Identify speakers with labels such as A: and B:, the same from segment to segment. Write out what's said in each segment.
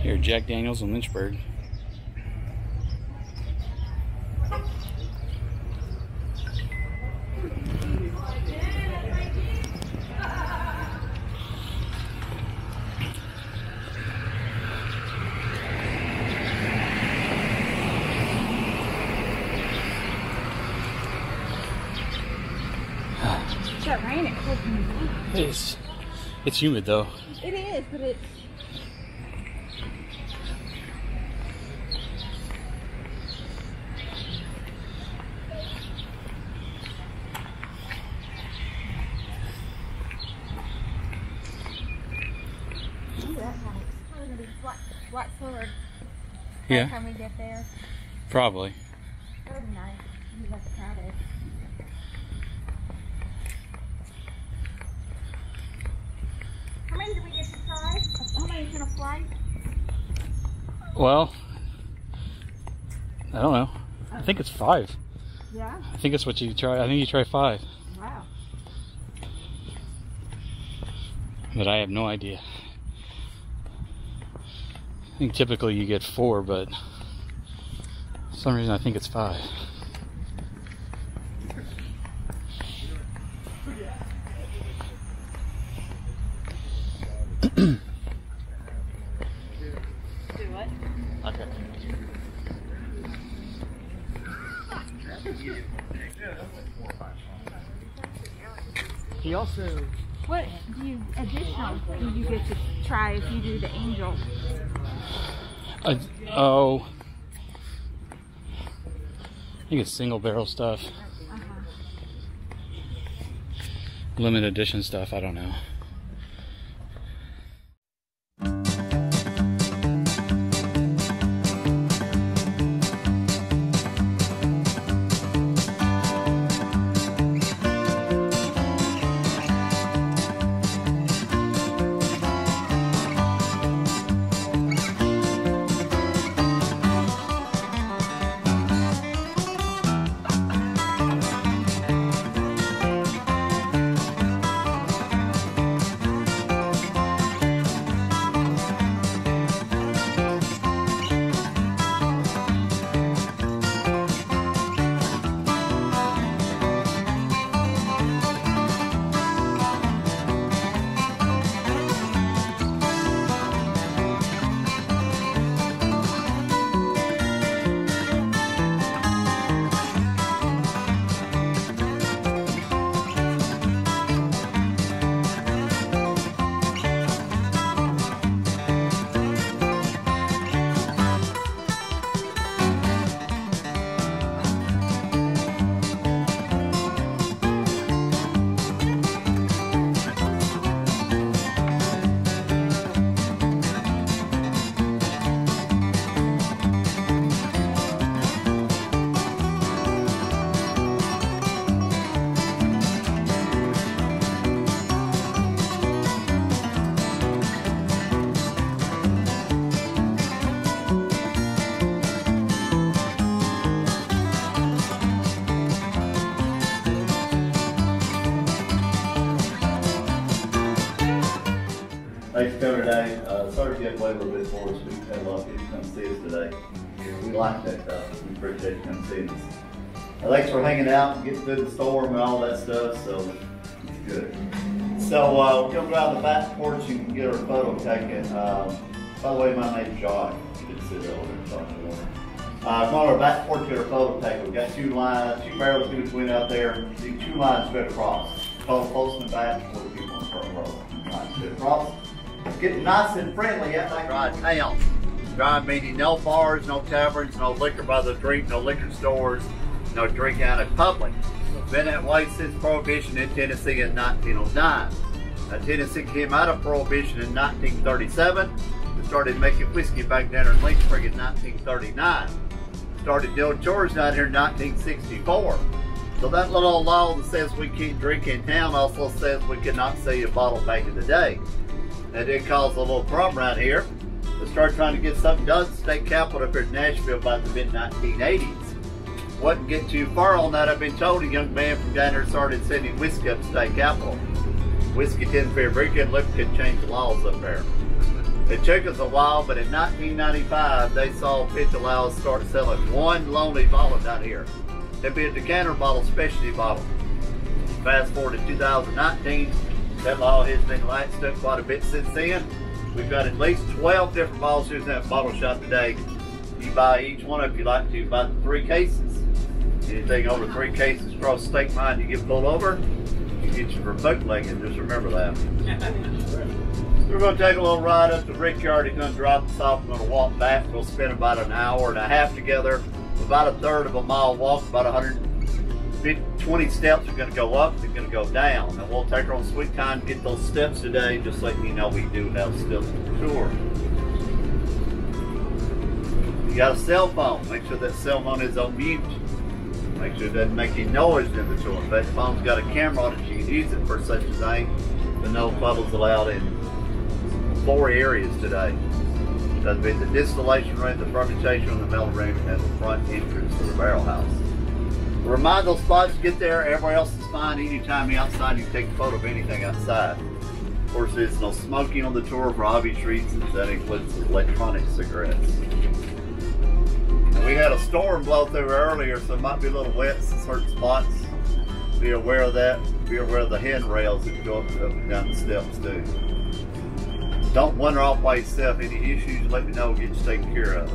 A: Here, Jack Daniels in Lynchburg.
B: That rain, it cools me down.
A: It's humid though.
B: It is, but it's... Ooh, that's nice. Probably gonna be black forward.
A: Yeah.
B: By the time we get there.
A: Probably.
B: That would be nice. We got crowded. How many did we get to try? How many is gonna fly?
A: Well, I don't know. I think it's 5.
B: Yeah.
A: I think that's what you try. I think you try 5.
B: Wow.
A: But I have no idea. I think typically you get 4, but for some reason I think it's 5.
B: Do what?
A: Okay. He also...
B: What do you additional do you get to try if you do the angel?
A: Oh, I think it's single barrel stuff. Limited edition stuff, I don't know.
C: Thanks for coming today. Sorry if you had to wait a little bit for us. We had a lot of people come see us today. We like that stuff. We appreciate you coming seeing us. Thanks for hanging out and getting through the storm and all that stuff, so it's good. So we're going to go out the back porch and get our photo taken. By the way, my name's John. You didn't sit over there talking to him. Come on our back porch, get our photo taken. We've got 2 lines, 2 barrels in between out there. See 2 lines straight across. Close in the back for the people in the front row. Lines straight across. Getting nice and friendly out like dry town. Dry meaning no bars, no taverns, no liquor by the drink, no liquor stores, no drink out in public. Been that way since Prohibition in Tennessee in 1909. Now, Tennessee came out of Prohibition in 1937 and started making whiskey back down in Lynchburg in 1939. Started doing chores down here in 1964. So that little law that says we can't drink in town also says we cannot sell you a bottle back in the day. That did cause a little problem around here. They started trying to get something done at the state capitol up here in Nashville by the mid-1980s. Wouldn't get too far on that. I've been told a young man from down there started sending whiskey up to the state capitol. Whiskey 10 fair very good liquor could change the laws up there. It took us a while, but in 1995, they saw fit to allow us to start selling one lonely bottle down here. It'd be a decanter bottle, specialty bottle. Fast forward to 2019, that law has been laxed up quite a bit since then. We've got at least 12 different bottles here in that bottle shop today. You buy each one if you like to, buy 3 cases. Anything over 3 cases across the state line, you get pulled over, you get you for bootlegging, just remember that. We're going to take a little ride up to Rickyard. He's going to drop us off. We're going to walk back. We'll spend about an hour and a half together. About a third of a mile walk, about 120 steps. We're going to go up, we're going to go down. And we'll take our own sweet time to get those steps today, just letting you know we do have steps for sure. You got a cell phone. Make sure that cell phone is on mute. Make sure it doesn't make any noise in the tour. If that phone's got a camera on it, you can use it for such a thing. But no photos allowed in 4 areas today. That'd be the distillation room, the fermentation room, the melon room, and the front entrance to the barrel house. Remind those spots to get there. Everywhere else is fine. Anytime you're outside, you can take a photo of anything outside. Of course, there's no smoking on the tour for obvious reasons. That includes electronic cigarettes. And we had a storm blow through earlier, so it might be a little wet in certain spots. Be aware of that. Be aware of the handrails that go up and down the steps too. Don't wander off by yourself. Any issues, let me know, get you taken care of.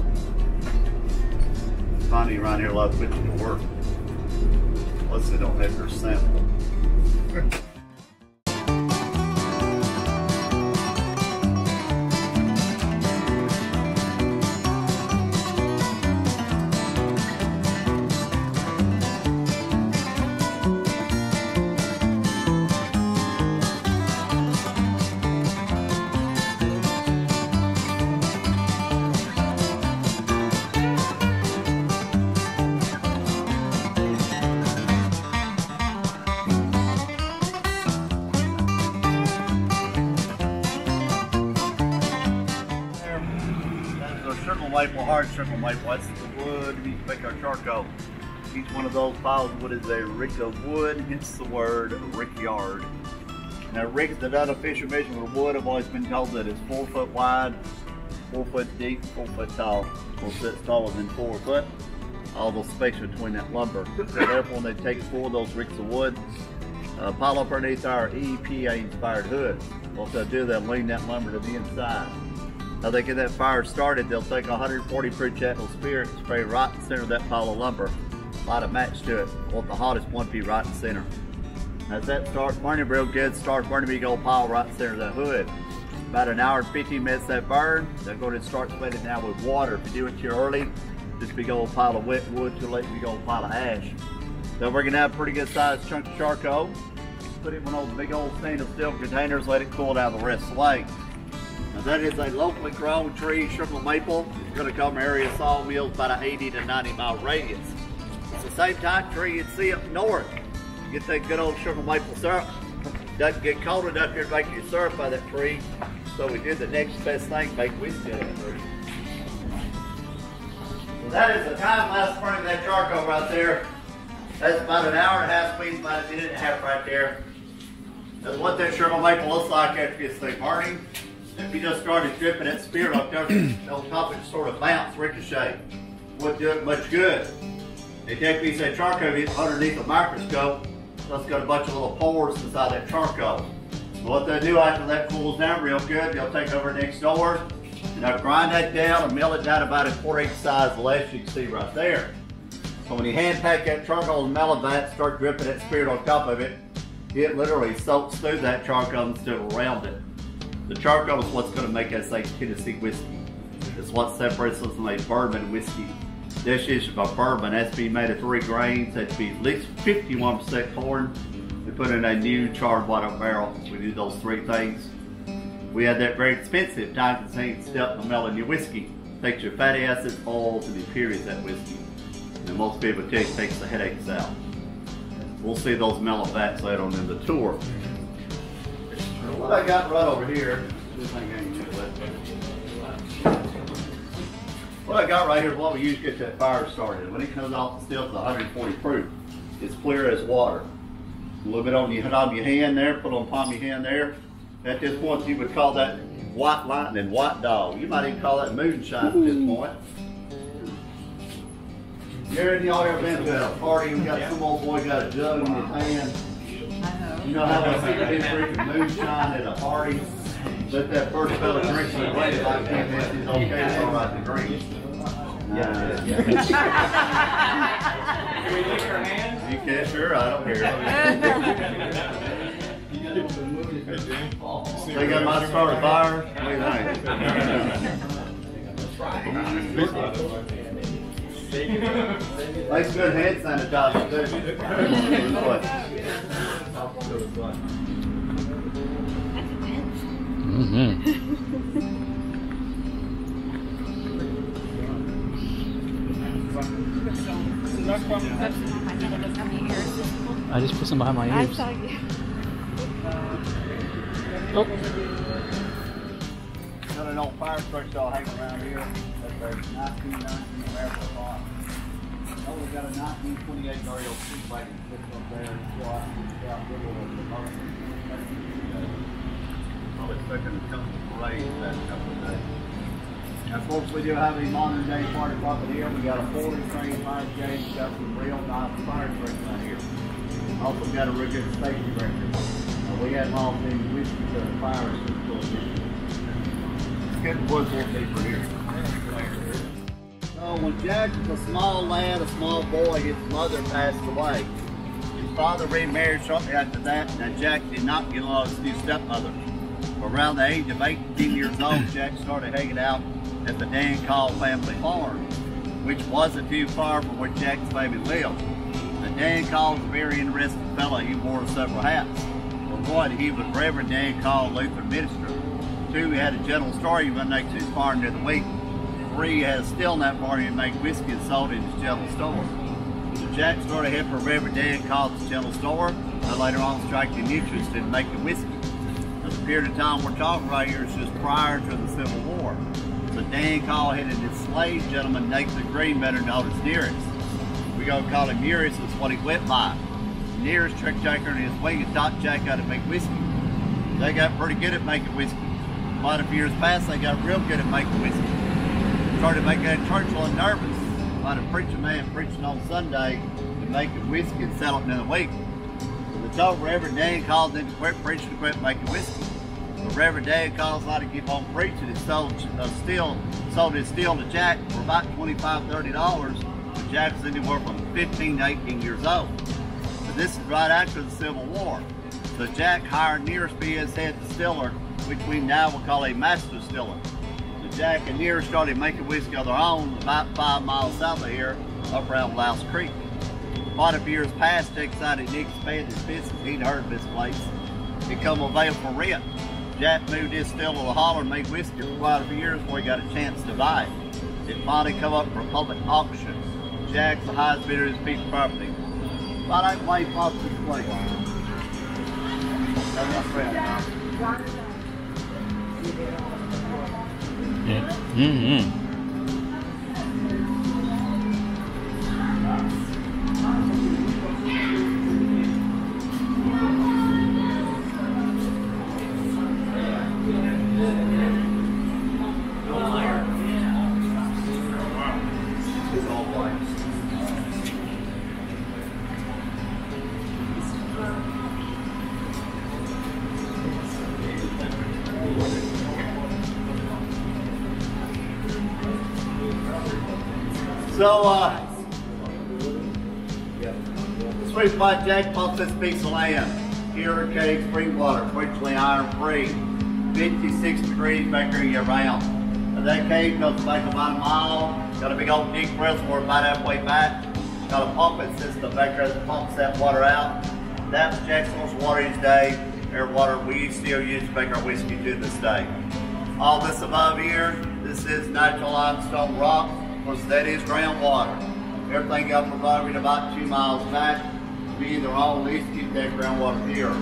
C: Finding around here a lot of putting to work. Unless they don't have your sample. Maple, hard triple maple, that's the wood we make our charcoal. Each one of those piles of wood is a rick of wood, hence the word rickyard. Now rick, the unofficial measurement of wood, I've always been told that it's 4 foot wide, 4 foot deep, 4 foot tall. Most of it's taller than 4 foot. All those space between that lumber. So therefore when they take 4 of those ricks of wood, pile up underneath our EPA inspired hood. What they'll do, they'll lean that lumber to the inside. Now they get that fire started, they'll take 140 proof chattel spirit and spray right in the center of that pile of lumber. Light a match to it. Want the hottest one to be right in the center. As that starts burning real good, start burning, big old pile right in the center of that hood. About an hour and 15 minutes that burn, they'll go ahead and start sweating now with water. If you do it too early, just big old pile of wet wood, too late, big old pile of ash. Then we're gonna have a pretty good sized chunk of charcoal. Put it in one of those big old stainless steel containers, let it cool down the rest of the way. Now that is a locally grown tree, sugar maple. It's going to come from area sawmills about an 80 to 90 mile radius. It's the same type tree you'd see up north. Get that good old sugar maple syrup. Doesn't get cold enough here to make your syrup by that tree. So we did the next best thing, make whiskey out of that tree. So that is the time lapse burning that charcoal right there. That's about an hour and a half, speed about a minute and a half right there. That's what that sugar maple looks like after it gets through burning. If you just started dripping that spirit up there, on top of it sort of bounce, ricochet. Wouldn't do it much good. They take a piece of that charcoal underneath a microscope, so it's got a bunch of little pores inside that charcoal. So what they do after that cools down real good, they'll take it over next door, and they'll grind that down and mill it down about a 1/4 inch size less, you can see right there. So when you hand pack that charcoal and melon vat, start dripping that spirit on top of it, it literally soaks through that charcoal instead of around it. The charcoal is what's going to make us like Tennessee whiskey. It's what separates us from a bourbon whiskey. This is a bourbon. That's to be made of 3 grains. That's to be at least 51% corn. We put in a new charred white oak barrel. We do those 3 things. We had that very expensive time-consuming step in melting your whiskey. Takes your fatty acids, oils, and impurities that whiskey. And most people tell you it takes the headaches out. We'll see those melon vats later on in the tour. What I got right over here, what I got right here is what we use to get that fire started. When it comes off the still, it's 140 proof. It's clear as water. A little bit on your hand there, put on the palm of your hand there. At this point, you would call that white lightning, white dog. You might even call that moonshine at this point. Y'all ever been to a party and got some old boy got a jug in his hand? You know how much they drinking moonshine at a party? Let that first fella drink it away like 10 minutes. It's okay, it's all right to drink. Yeah.
D: Can we lick our hands?
C: You can, sure, I don't care. They got my start a fire. What do you think? Makes good hand sanitizer too.
A: I just put some behind my ears. Oh.
C: Got an old fire truck y'all hang around here. That's a 1990 American car. Oh, we got a 1928 Ariel Speedwagon sitting up there. It's out middle of the motion. Probably expecting to come to parade that couple of days. Now, folks, we do have a modern day party popping here. We got a fully trained fire escape. We got some real nice fire trucks out here. Also got a real good safety record. We had lost any whiskey to the fire system. Let's get the woods a little deeper here. So when Jack was a small lad, a small boy, his mother passed away. His father remarried shortly after that, and Jack did not get along with his new stepmother. Around the age of 18 years old, Jack started hanging out at the Dan Call family farm, which wasn't too far from where Jack's family lived. The Dan Call was a very interesting fellow. He wore several hats. For one, he was Reverend Dan Call Lutheran minister. Two, he had a general store. He went next to his farm during the week. Three, he had a still in that farm and make whiskey and sold in his general store. So Jack started heading for Reverend Dan Call's general store, and later on striking an interest in making whiskey. The period of time we're talking right here is just prior to the Civil War. So Dan Call had an enslaved gentleman, Nathan Green, better known as Nearest. We gonna call him Nearest, is what he went by. Nearest trick Jack in his wing and taught Jack how to make whiskey. They got pretty good at making whiskey. Quite a few years past, they got real good at making whiskey. Started making that church a little nervous. About a preacher man preaching on Sunday and making whiskey and selling it in a week. So the told Reverend Dan Call them to quit preaching and quit making whiskey. But Reverend Dan Call's not to keep on preaching and sold his still to Jack for about $25, $30. But Jack was anywhere from 15 to 18 years old. So this is right after the Civil War. So Jack hired Nearest to be his head distiller, which we now will call a master distiller. So Jack and Nearest started making whiskey of their own about 5 miles south of here, up around Louse Creek. Quite a few years past, Jack decided to expand his business. He'd heard of this place. It come available for rent. Jack moved his still to the holler and made whiskey for quite a few years before he got a chance to buy it. It finally come up for public auction. Jack's the highest bidder of his piece of property. About 8 way bought this place. That's my friend.
A: Yeah. Mm-hmm.
C: So, Sweet Spot Jack bought this piece of land. Pure cave spring water, virtually iron free. 56 degrees back here year round. And that cave goes back about a mile. Got a big old deep reservoir about halfway back. Got a pumping system back there that pumps that water out. That's Jack's source of water each day. Air water we still use to make our whiskey to this day. All this above here, this is natural limestone rock. Of course, that is groundwater. Everything up above it about 2 miles back, we either all at least keep that groundwater pure.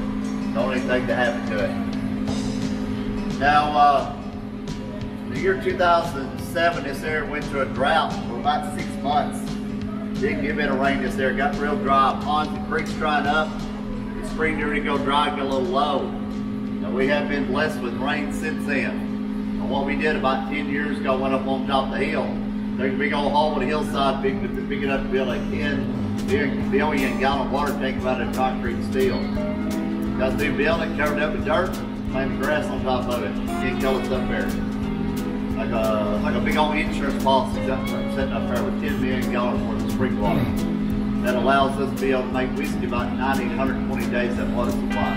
C: The only thing to happen to it. Now, the year 2007, this area went through a drought for about 6 months. Didn't get a bit of rain this area, got real dry. Ponds and creeks dried up. The spring near to go dry, got a little low. Now, we have been blessed with rain since then. what we did about 10 years ago, went up on top of the hill. There's a big old hole on the hillside, big enough to build a 10 billion gallon water tank out of concrete and steel. Got through building, covered up with dirt, planted grass on top of it. Can't kill us up there. Like a big old insurance policy sitting up there with 10 million gallons worth of spring water. That allows us to be able to make whiskey about 90 to 120 days at water supply.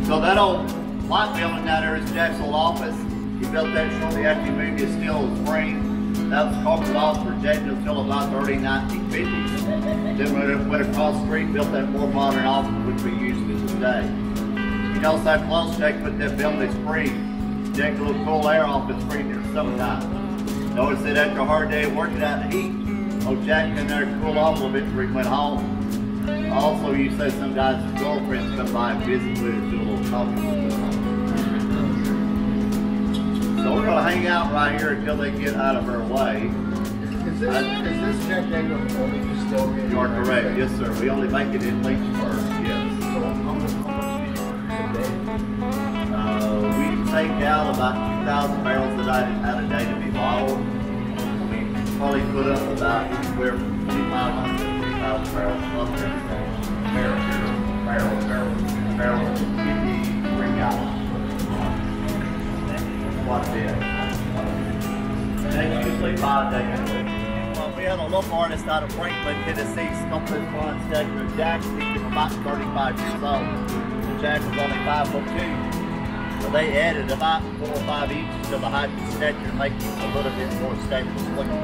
C: So that old white building down there is Jack's old office. He built that shortly after he moved his steel spring. That was corporate office for Jack until about the early 1950s. Then we went across the street and built that more modern office which we use to this day. You notice how close Jack put that building spring. Jack a little cool air off the spring in the summertime. Notice that after a hard day of working out in the heat, old Jack in there to cool off a little bit before he went home. Also, you say some guys' girlfriends come by and visit with us, do a little talking with us. So we're going to hang out right here until they get out of our way.
D: Is this Jack Daniel's only distillery?
C: You are correct, yes sir. We only make it in Lynchburg, yes.
D: So how much a day?
C: We take out about 2,000 barrels a day to be bottled. We probably put up about anywhere from 2,500 to 3,000 barrels plus everything. Barrel, 53 gallons. Quite a bit. That's usually 5 days a week. Well, we had a local artist out of Franklin, Tennessee, sculpt this bronze statue of Jack. He's about 35 years old. And Jack was only 5'2". So they added about 4 or 5 inches to the height of the statue to make it a little bit more statues looking.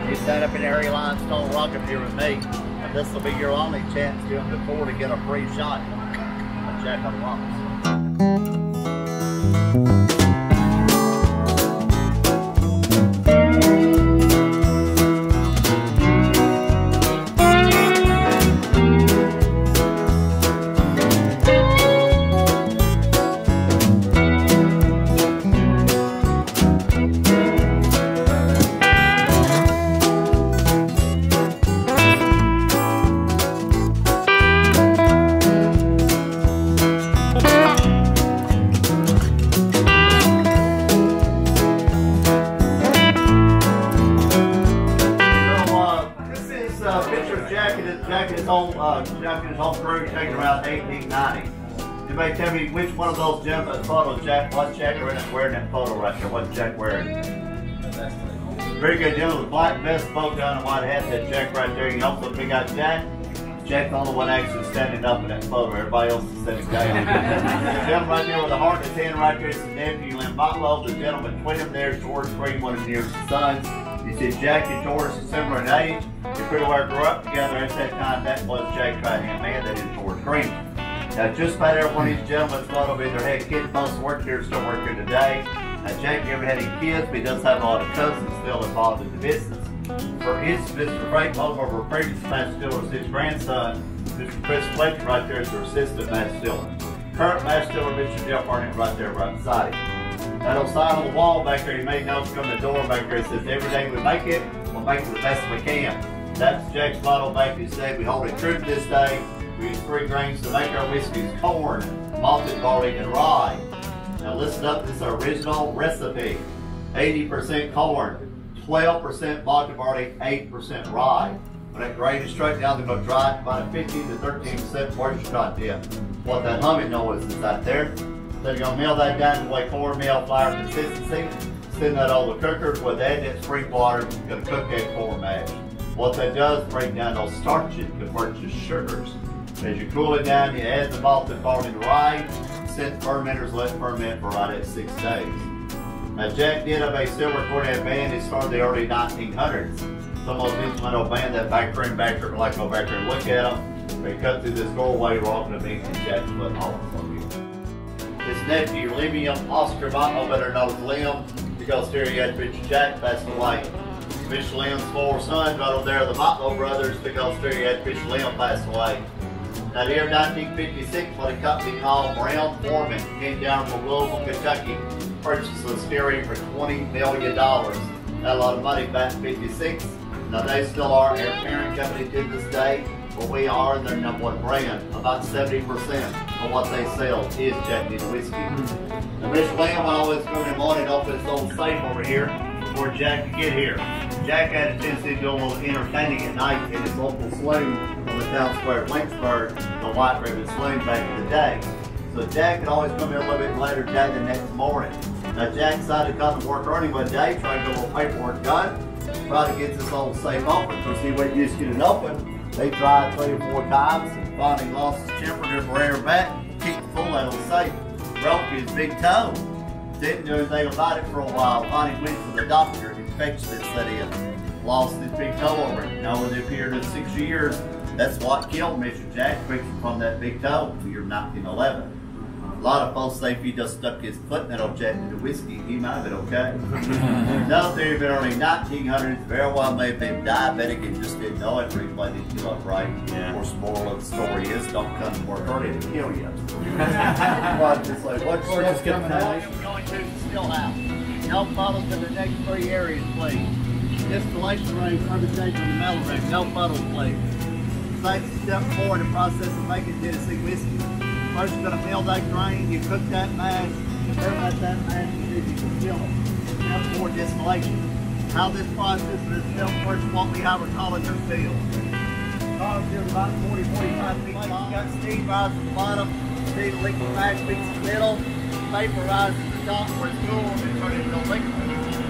C: He sat up in area limestone rock up here with me. And this will be your only chance to him before to get a free shot of Jack on the Rocks. Jack and his whole crew taken around 1890. Anybody tell me which one of those gentlemen photos Jack, what's Jack wearing that photo right there? What's Jack wearing? Very good gentleman, black vest, bow down and white hat, that Jack right there. You also big out Jack. Jack's the only one actually standing up in that photo. Everybody else is sitting down. The gentleman right there with the heart in his hand right there is the nephew, Lynn Botlow. The gentleman between them there is George Green, one of his nearest sons. You see Jack and George are similar in age. They pretty well grew up together at that time. That was Jack's right-hand man, that is George Green. Now just about every one of these gentlemen's photo either had kids, most work here, still work here today. Now Jack never had any kids, but he does have a lot of cousins still involved in the business. For instance, Mr. Frank, one of our previous master distillers, his grandson, Mr. Chris Fletcher right there is their assistant master distiller. Current master distiller, Mr. Jeff Barnett right there right beside him. That old sign on the wall back there, he made notes from the door back there. It says, every day we make it, we'll make it the best we can. That's Jack's motto back in his day. We hold it true to this day. We use 3 grains to make our whiskeys: corn, malted barley, and rye. Now listen up, this is our original recipe. 80% corn, 12% malted barley, 8% rye. When that grain is straight down, they're going to dry it about a 15 to 13% moisture content. What that humming noise is out there. So you're going to mill that down to like cornmeal flour consistency. Send that over the cooker. With add that spring water, you're going to cook that corn mash. What that does, break down those starches, convert to sugars. As you cool it down, you add the malted barley and rye. Set fermenters, let it ferment for right at 6 days. Now Jack did have a silver cornet band. It started in the early 1900s. Some of those instrumental band that back there like go back there and look at them. They cut through this doorway, rocking the meat, and Jack's putting all of them. His nephew, Liam Oscar Botlow, better known as Liam, because geriatric Jack passed away. Mr. Liam's 4 sons right over there, the Botlow brothers, because geriatric Liam passed away. Now here in 1956, what a company called Brown Foreman came down from Louisville, Kentucky, purchased the distillery for $20 million. Not a lot of money back in '56. Now they still are our parent company to this day, but we are their #1 brand. About 70% of what they sell is Jack Daniel's whiskey. And Mr. Lamb always go in the morning and open his old safe over here before Jack could get here. Jack had a tendency to do a little entertaining at night in his local saloon on the town square of Lynchburg, the White Ribbon Saloon back in the day. So Jack could always come in a little bit later Jack the next morning. Now Jack decided to come to work early one day, try to get a little paperwork done, try to get this old safe open. Because he went used to get it open. They tried 3 or 4 times and finally lost his temper and ran back, kicked full that old safe, broke his big toe. Didn't do anything about it for a while. Finally went to the doctor, and infection had set in. Lost his big toe over it. Now in the period of 6 years, that's what killed Mr. Jack, friction from that big toe in the year 1911. A lot of folks say if he just stuck his foot in that old Jack into whiskey, he might have been okay. Another theory in early 1900s, very well may have been diabetic and just didn't know it, or he probably didn't feel upright. Yeah. Of course, the moral of the story is don't come to work early to kill you. But just like, what's coming out? We're going to the still house. No puddles in the next 3 areas, please. Distillation room, fermentation in the metal room. No puddles, please. Next step forward in the process of making Tennessee whiskey. First, you're going to mill that grain, you cook that mash, you ferment that mash, and then you can kill it. Now for distillation. How this process is built first won't be how we're calling your field. Cars here about 40, 45 feet long. You got steam rising at the bottom, steam liquid mash beats in the middle, vaporizes at the top where it's cool, and then turn it into a liquid.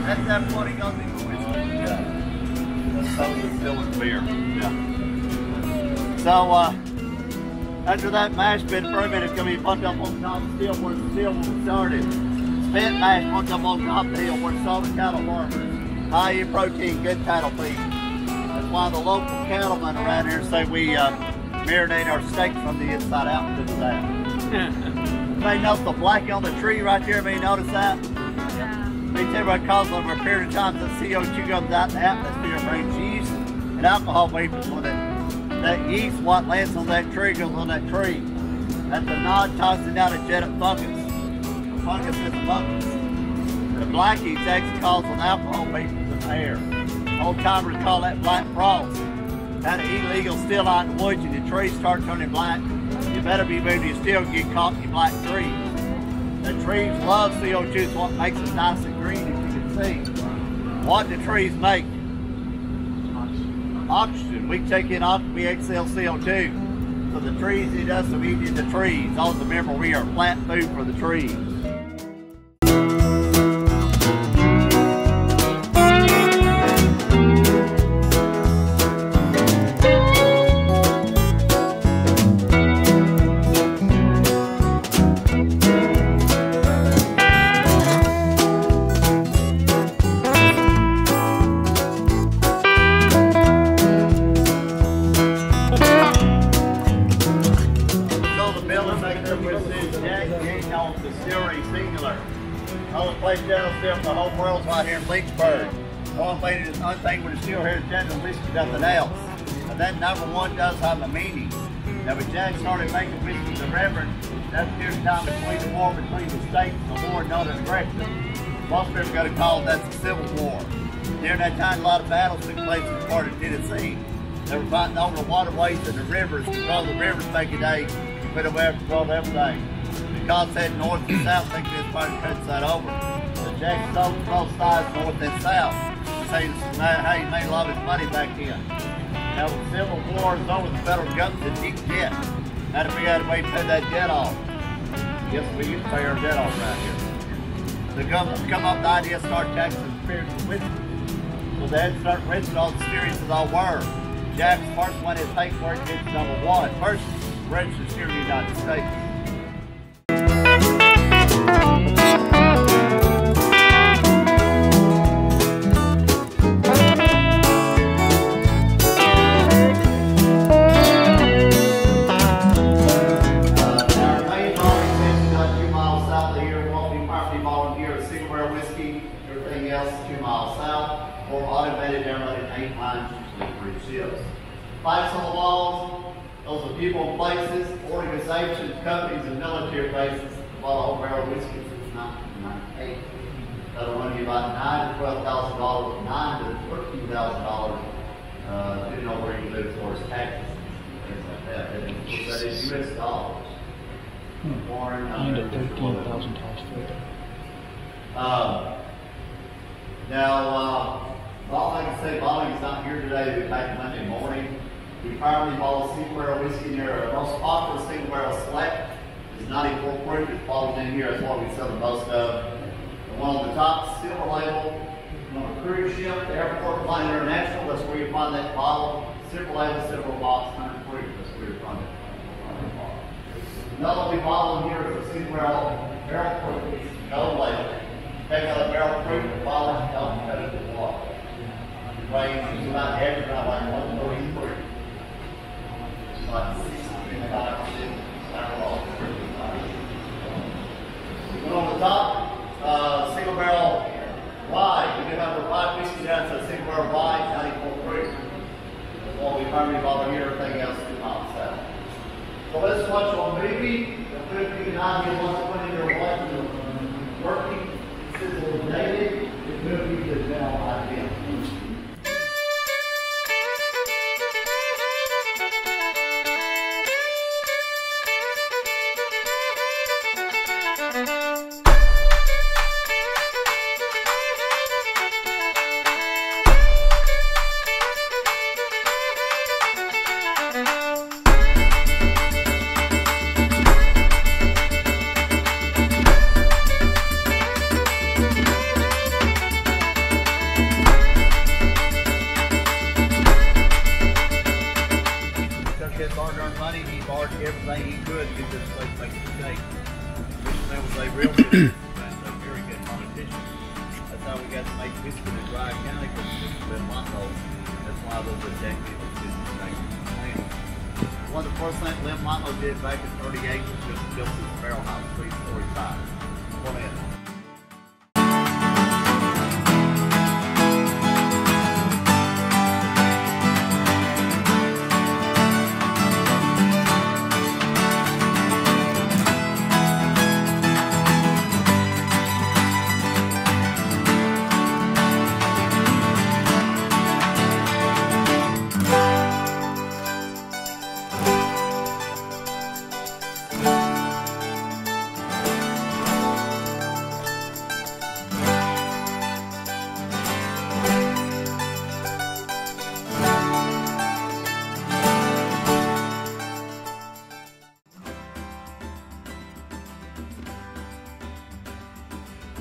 C: At that point, it goes into whiskey. Yeah. That's totally still with beer. Yeah. So, after that mash been fermented, it's going to be pumped up on top of the steel where the steel will be started. Spent mash pumped up on top of the hill where salted cattle farmers. High in protein, good cattle feed. That's why the local cattlemen around here say we marinate our steaks from the inside out and to the out. You may notice the black on the tree right there. May you notice that? Yeah. They tell everybody calls over a period of time the CO2 comes out in the atmosphere and brings yeast and alcohol vapors with it. That yeast, what lands on that tree, goes on that tree. That's a non-toxic antigenic fungus. The fungus is a fungus. The black yeast actually causes an alcohol vapors in the air. Old timers call that black frost. That's illegal still out in the woods and the trees start turning black. You better be ready to still get caught in your black trees. The trees love CO2, it's what makes them nice and green, as you can see. What do trees make? Oxygen. We take in oxygen, we exhale CO2. So the trees eat us, so we eat the trees. Always remember we are plant food for the trees. Distillery, singular. Only place general still in the whole world's right here in Lynchburg. Only thing we still here is general whiskey, nothing else. And that number 1 does have a meaning. Now when Jack started making whiskey the Reverend, that period of time between the war between the states and the war known as aggression. Most people are going to call that the Civil War. During that time a lot of battles took place in part of Tennessee. They were fighting over the waterways and the rivers. Control the rivers back in the day, put away to control everything. God said north and south, thinking this part cuts that over. So Jack sold both sides, north and south. So he made a lot of his money back then. Now the Civil War is over, the federal government's in deep debt. How do we have to wait to pay that debt off? Yes, we used to pay our debt off right here. The government come up with the idea to start taxing spirits and whiskey. So they had to start registering all the spirits as all were. Jack's first one is paperwork gets number 1. First, registered here in the United States. Everything else 2 miles south, or automated airline 8 lines, usually 3 ships. Lights on the walls, those are people and places, organizations, companies, and military bases. While a whole barrel of whiskey since 1998. That'll run you about $9,000 to $12,000, $9,000 to $13,000, depending on where you live as far as taxes and things like that. And of course, that is U.S. dollars. Warren,
A: And at 13,000 times further.
C: Now, like I say, Bobby's not here today. We're back Monday morning. We primarily bottle single barrel whiskey here. Our most popular single barrel select is 94 proof. It's bottled in here. That's what we sell the most of. The one on the top, silver label. On a cruise ship, the airport flying international, that's where you find that bottle. Silver label, silver box, 100 proof. That's where you find it. Another one we bottle in here is a single barrel proof. Gold label. Take out a barrel proof and bottle it and help cut it with water. Range is about average, about like 133. It's like 65%. One on the top, single barrel wide. We do have a 5 whiskey down to a single barrel wide, 94 proof. That's what we primarily bottle here, everything else is not south. So let's watch on movie. The 50 idea once put in your life and working. This is a little dated. The movie is now idea. Everything he could to get this place make it shake. That was a real good and a very good competition. That's how we got to make whiskey in Dry County because it's been Monroe. That's why those executives did the thing. One of the first things Lynn Monroe did back in 38 was just built this barrel house, 345. Come in.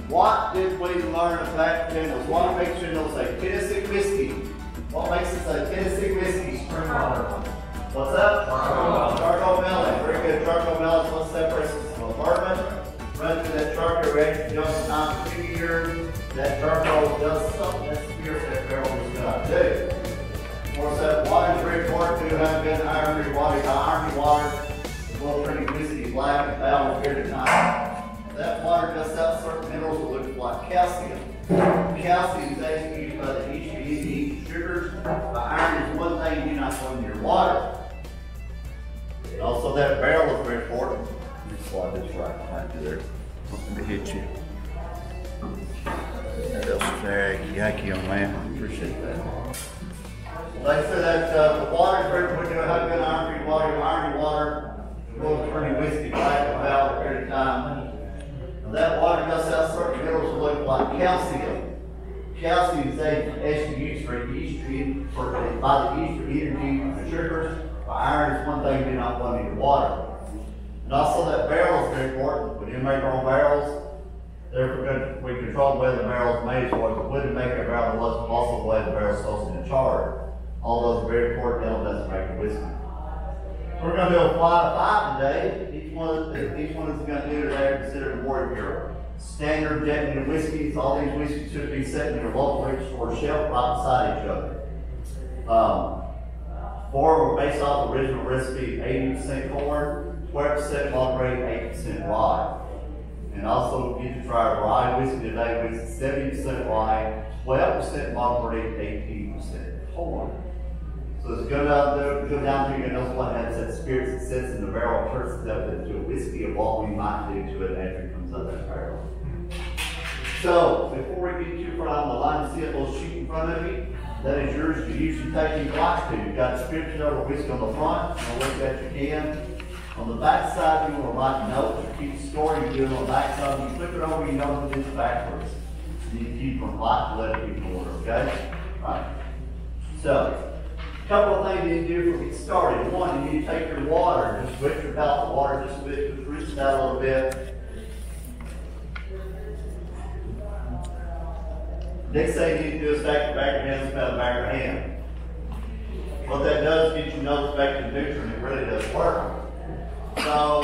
C: What did we learn back then was one mixture and it'll say Tennessee whiskey. What makes it say Tennessee whiskey? Spring water. What's that? Charcoal melon. Very good. Charcoal melon is what separates us from bourbon. Run through that charcoal reaction just time 2 years. That charcoal does something that spirit that barrel is going to do. Of course, that water is very important to have good iron water. Iron water will drink whiskey black and foul for a period of time. That water does have certain minerals that look like calcium. Calcium is actually used by the HBE to eat sugars. But iron is one thing you do not put in your water. And also that barrel is very important. Let me slide this right behind you there. Let me hit you. That was very yucky, young man. I appreciate that. Like I said, that the water is very important. You have good iron-free water. Iron water will turn your whiskey black and foul for a period of time. That water does have certain minerals that look like calcium. Calcium is actually used for yeast by the yeast for energy and sugars. But iron is one thing you do not want in your water. And also that barrel is very important. We do make our own barrels. Therefore, we control the way the barrel is made. So if we wouldn't make a barrel, unless also the way the barrel is supposed to be charred. All those are very important elements to make a whiskey. We're going to do a flight of 5 today. Each one is going to do today are considered more of your standard Japanese whiskeys. All these whiskeys should be set in your local liquor store shelf right beside each other. 4 were based off the original recipe, 80% corn, 12% Monterey, 8% rye. And also get to try a rye whiskey today, which is 70% rye, 12% Monterey, 18% corn. So as you go down through, you know what has that spirit that sits in the barrel, turns it up into a whiskey of what we might do to it after it comes out of that barrel. So before we get too far on the line, see a little sheet in front of you. That is yours to use and take if you'd like to. You've got the spirit of whiskey on the front. I'll look at you can. On the back side, you want to write notes or keep scoring. You do it on the back side. When you flip it over, you know that it's backwards. So you keep from right to left in order, okay? Right. So, a couple of things you need to do before we get started. One, you need to take your water, just whip your palate of water just a bit, just reach it out a little bit. Next thing you need to do is stack your back of your hand and smell the back of your hand. What that does is get your nose back to neutral, and it really does work. So,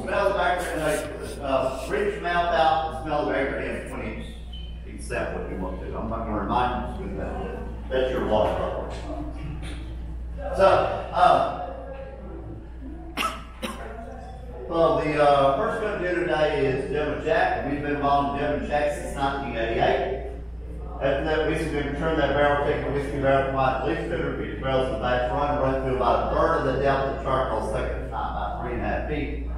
C: smell the back of your hand, reach your mouth out and smell the back of your hand 20 inches. You can sample if you want to. I'm not going to remind you to do that. That's your water bottle. So, well, the first we're going to do today is Devon Jack. We've been involved in Devon Jack since 1988. After that whiskey, we're going to turn that barrel, take the whiskey barrel from out, at least 250 barrels in the back, run through about a third of the depth of charcoal second time, about 3.5 feet.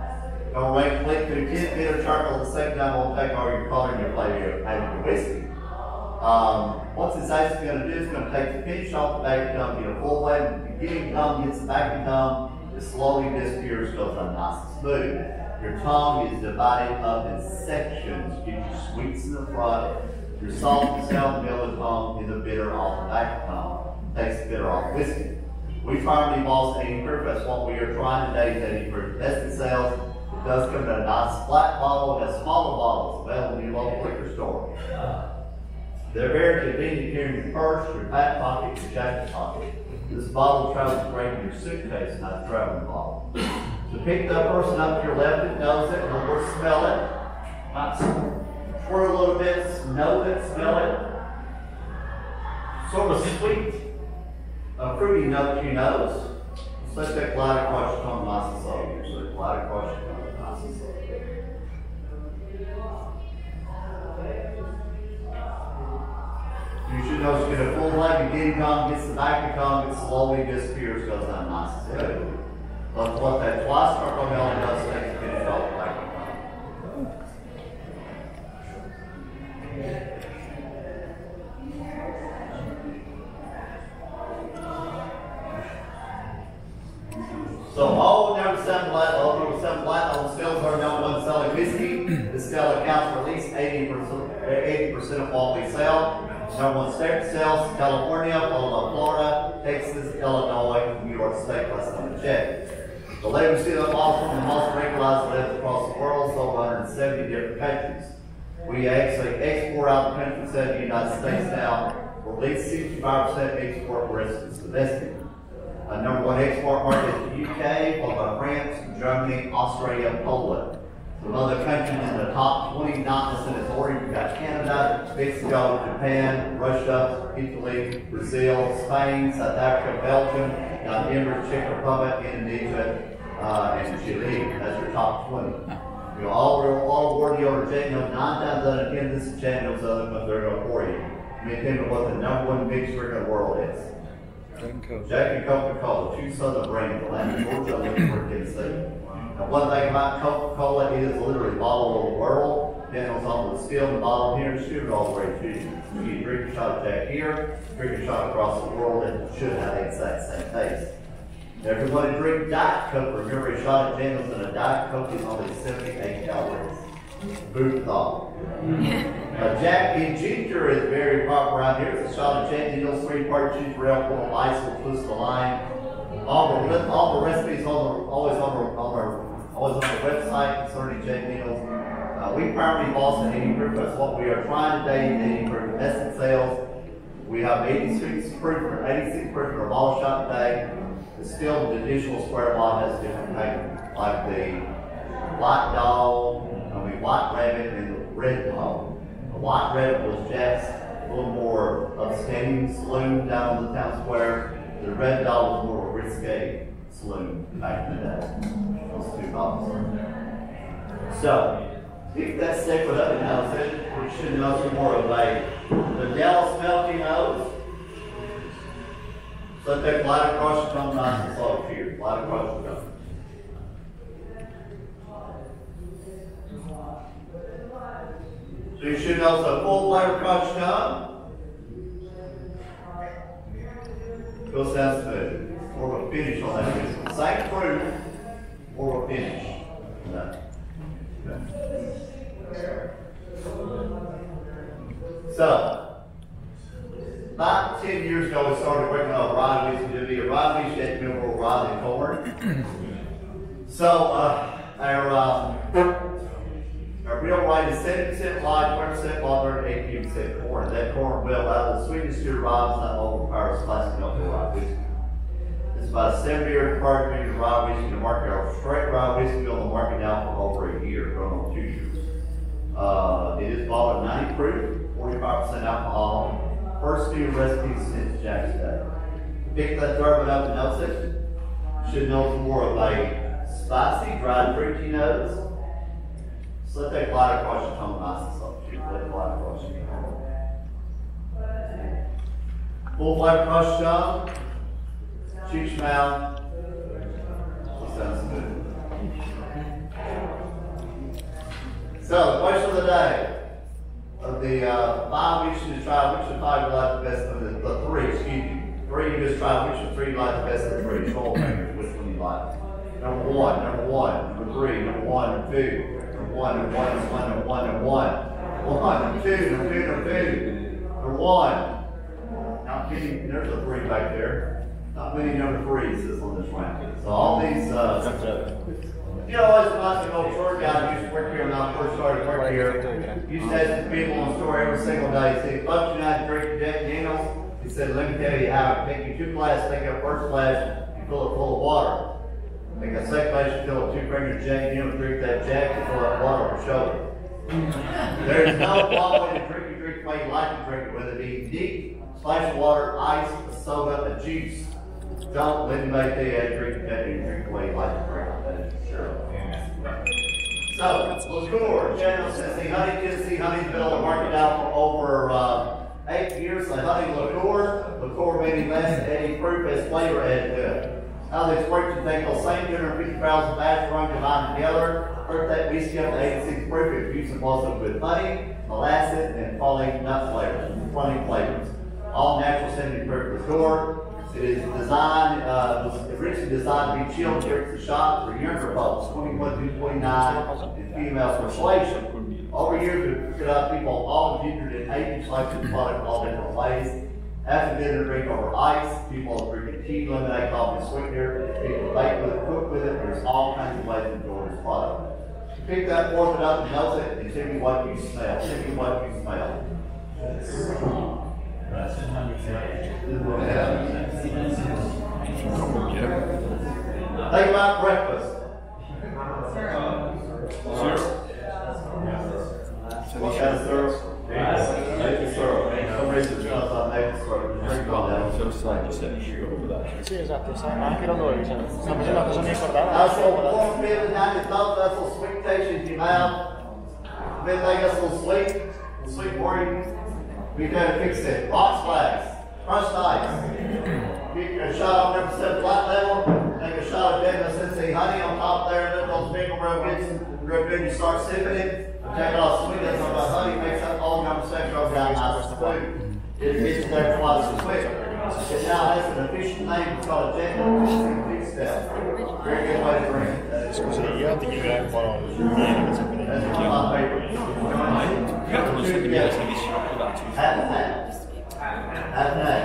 C: Go right click through 10 feet of charcoal at the same time, we'll take all your color and your flavor out of your whiskey. What this actually going to do is going to take the finish off the back of the gum, get a full way, the beginning gum gets the back of the gum, it slowly disappears, goes on nice and smooth. Your tongue is divided up in sections, gives you sweets in the front. Your salt is down the middle of the tongue and the bitter off the back of the tongue. Takes the bitter off whiskey. We firmly boss 80 proof. That's what we are trying today is 80 proof. Testing sales. It does come in a nice flat bottle and a smaller bottle available in your local liquor store. They're very convenient to carry in your purse, your back pocket, your jacket pocket. This bottle travels great in your suitcase, not a traveling bottle. So pick that person up to your left that knows it, or smell it. Not swirl a little bit, know it, smell it. Sort of sweet, fruity note to your nose. Just let that glide across your tongue nice and slow. So it glide across your tongue nice and slow. You should notice you get a full leg, beginning tongue, gets the back of the tongue, it slowly disappears, goes down nice and slow. But what that twice charcoal melon does takes the finish off the back of the tongue. So all never seven black on stills are number one selling whiskey. This still accounts for at least 80% of what we sell. Number one state sales, California, followed by Florida, Texas, Illinois, New York State, less than a check. The label seal bottles from the most regularized labs across the world, sold 170 different countries. We actually export out the country instead of the United States now. We're at least 65% export, the rest is domestic. Number one export market is the UK, followed by France, Germany, Australia, Poland. Some other countries in the top 20, not necessarily in its order, you've got Canada, Mexico, Japan, Russia, Italy, Brazil, Spain, South Africa, Belgium, Denver, Czech Republic, Indonesia, and Chile. That's your top 20. You know, all award the older Jack Daniels, 9 times out of 10, this is Jack Daniels other ones they're going to pour you. Depending on what the number one mixed drink in the world is. Jack and Coca-Cola, two southern brands, Atlanta, Georgia, Lynchburg, Tennessee. Now, one thing about Coca-Cola is literally bottled over the world. Daniels on the still the bottle here and shoot it all the way to you. So you drink a shot of Jack here, drink a shot across the world, and it should have the exact same taste. Now, if you want to drink Diet Coke, remember a shot of Daniels and a Diet Coke is only 78 calories. Food for thought. Jack and ginger is very popular around here. It's a shot of Jack Daniels, 3-part ginger ale, full of ice, with twist of lime. All the recipes always on the website concerning Jack Daniels. We primarily boss at 80 proof. That's what we are trying today in 80 proof domestic sales. We have 86 proof in a bottle shot today. It's still the additional square bottle has different paper, like the white dog, white rabbit, and the red dog. The white rabbit was Jack's a little more upstanding saloon down on the town square. The red dog was more of a risque saloon back in the day. Those two bottles. So, if that stick with up now, we should know some more of the Dallas Melty nose. So let that glide across your tongue nice and slow here. Glide across your tongue. So you should know the full flavor across your tongue. Goes down smooth. More of a finish on that. Same fruit. or we're finished. No. So, about 10 years ago, we started working on rye wheat to be a rye wheat that mineral rye and corn. So, our real rye is 70% rye, 20% water, and 18% corn. That corn will out of the sweetest year rye is not overpowers classic milk rye whiskey. It's about a 7-year product of rye whiskey in the market. Our straight rye whiskey on the market now for over a year, going on 2 years. It is bottled at 90 proof, 45% alcohol. First few recipes since Jack's day. Pick that bourbon up and nose it. Should know more of a spicy, dry, fruity nose. So let that glide across your tongue nice and soft. Let it glide across your tongue. Full flavor across your tongue. Shoot your mouth. That sounds good. So, the question of the day. Of the 5 you should try, which of the 5 you like the best of the 3, excuse me. 3 you just try, which of the 3 you like the best of the 3. Troll fingers, which one you like. Number 1, number 3, number 1, number 2, number 1, number 1, number 1, number 1, number 1, number 2, number 2, number 2, number 1. Not many, there's a 3 back there. Not many number 3s on this ranking. So all these, you know, as an old store guy, I used to work here when I first started working here. Used to ask the people in the store every single day, he said, "Folks, you know how to drink Jack Daniels?" He said, "Let me tell you how. Take you 2 glasses, take out first glass, you fill it full of water. Take a second glass, you fill it 2 fingers of Jack Daniels, drink that Jack, and fill that water over your shoulder." There's no wrong way to drink the way you like to drink it, whether it be deep, splash of water, ice, a soda, a juice. Don't let anybody tell you how to drink that, you drink the way you like to drink it. That is sure. So, liqueur, General Tennessee honey. Tennessee honey's been on the market now for over 8 years. So honey liqueur meaning less added proof as flavor added to it. Now the experts take those same 250 barrels of batch run combined together, proof that whiskey up to 86 proof, infused also with honey, molasses, and falling nut flavors. All natural 70 proof liqueur. It is designed, was originally designed to be chilled here at the shop for younger folks, 21 to 29, and female persuasion. Over years, we've figured out people all gendered and age like the product all different ways. After dinner, drink over ice. People are drinking tea, lemonade, coffee, sweetener. People bake with it, cook with it. There's all kinds of ways to enjoy this product. Pick that, warm it up, and nose it, and tell me what you smell. Tell me what you smell. Think about breakfast. What kind of syrup? Maple syrup. For some reason, it's not maple syrup. Drink all that.
D: Sì, esatto, anche da noi, sta facendo una cosa mi ricordava.
C: That's a warm feeling down your throat, that's a sweet taste in your mouth. Midnight, that's a little sweet for you. We gotta fix it. Box flags, crushed ice. Get a shot on number 7 flat level. Take a shot of General Tennessee honey on top there. Let those people real good. You start sipping it. Take it off sweet. That's about honey. Makes up all number 7 goes down nice and smooth. It gets there twice as quick. It now has an official name. It's called a General Tennessee step. Very good way to drink it.
D: Scusi, io ti chiederei un po'
C: That's one of my favorites. Half and half. Half and half.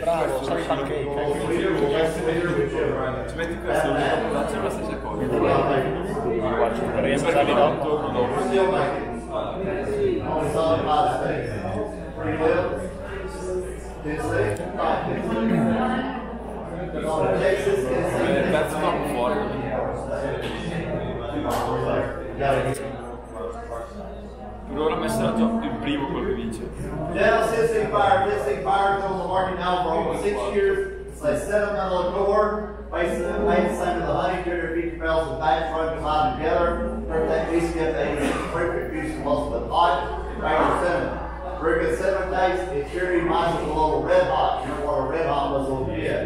D: bravo, sai pancake.
C: We're still making only solid 5 states. Free will. Tennessee. Texas. Tennessee.
E: That's not water. Per ora messaggio il primo quello che vince.
C: General Tennessee Fire's on the market now for over 6 years. It's a sentimental liqueur, basically made the same as the honey, 250 barrels of batch run combined together. Birthday whiskey at the 86 proof, infused most with hot, regular cinnamon. Very good cinnamon taste. It sure reminds us a little red hot. You know what a red hot was a little bit.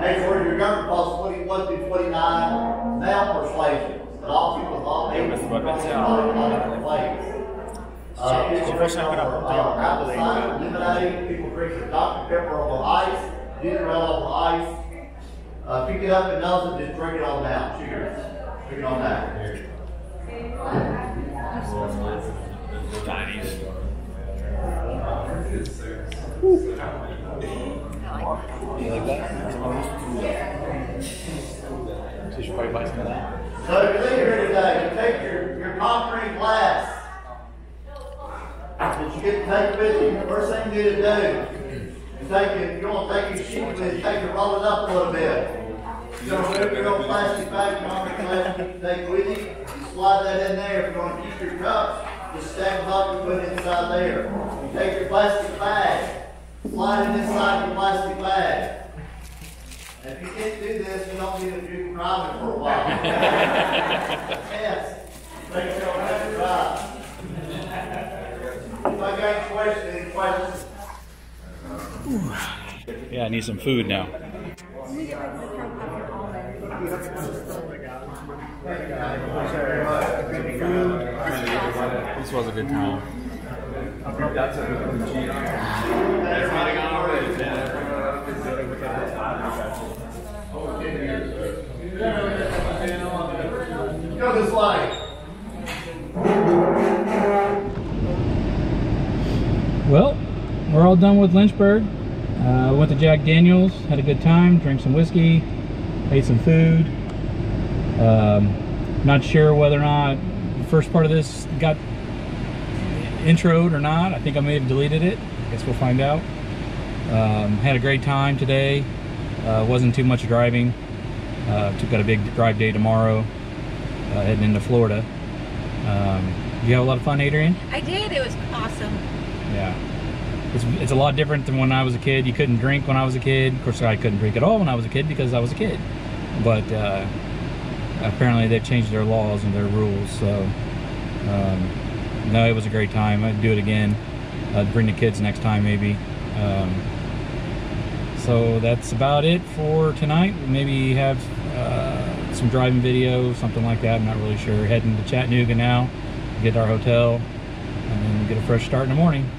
C: Next word, your younger folks, 21 through 29, male persuasion. But all people, all ages, all different flavors. People drink apple cider, lemonade. People drink Dr. Pepper over ice, ginger ale over ice. Pick it up and nose it, just drink it on down. Cheers. Drink it on down.
E: Chinese.
A: You like that? So you should probably buy some of that.
C: So if you leave here today, you take your concrete glass that you get to take with you. The first thing you need to do is if you want to take your sheet with you, take it, roll it up a little bit. You're going to remove your old plastic bag, concrete glass you take with you. You slide that in there. If you want to keep your cups, just stack them up and put it inside there. You take your plastic bag, slide it inside your plastic bag. If you can't do this, you don't need to do driving for a while. Yes. Make sure you don't have to drive. If I got any questions?
A: Yeah, I need some food now. This was a good time.
C: Go this way.
A: Well, we're all done with Lynchburg. Went to Jack Daniels, had a good time, drank some whiskey, ate some food. Not sure whether or not the first part of this got introed or not. I think I may have deleted it. I guess we'll find out. Had a great time today. Wasn't too much driving. Got a big drive day tomorrow, heading into Florida. You have a lot of fun, Adrian?
B: I did. It was awesome.
A: Yeah. It's a lot different than when I was a kid. You couldn't drink when I was a kid. Of course, I couldn't drink at all when I was a kid because I was a kid. But apparently they've changed their laws and their rules. So, no, it was a great time. I'd do it again. I'd bring the kids next time maybe. So that's about it for tonight. Maybe have some driving video, something like that. I'm not really sure. Heading to Chattanooga now, get to our hotel, and then get a fresh start in the morning.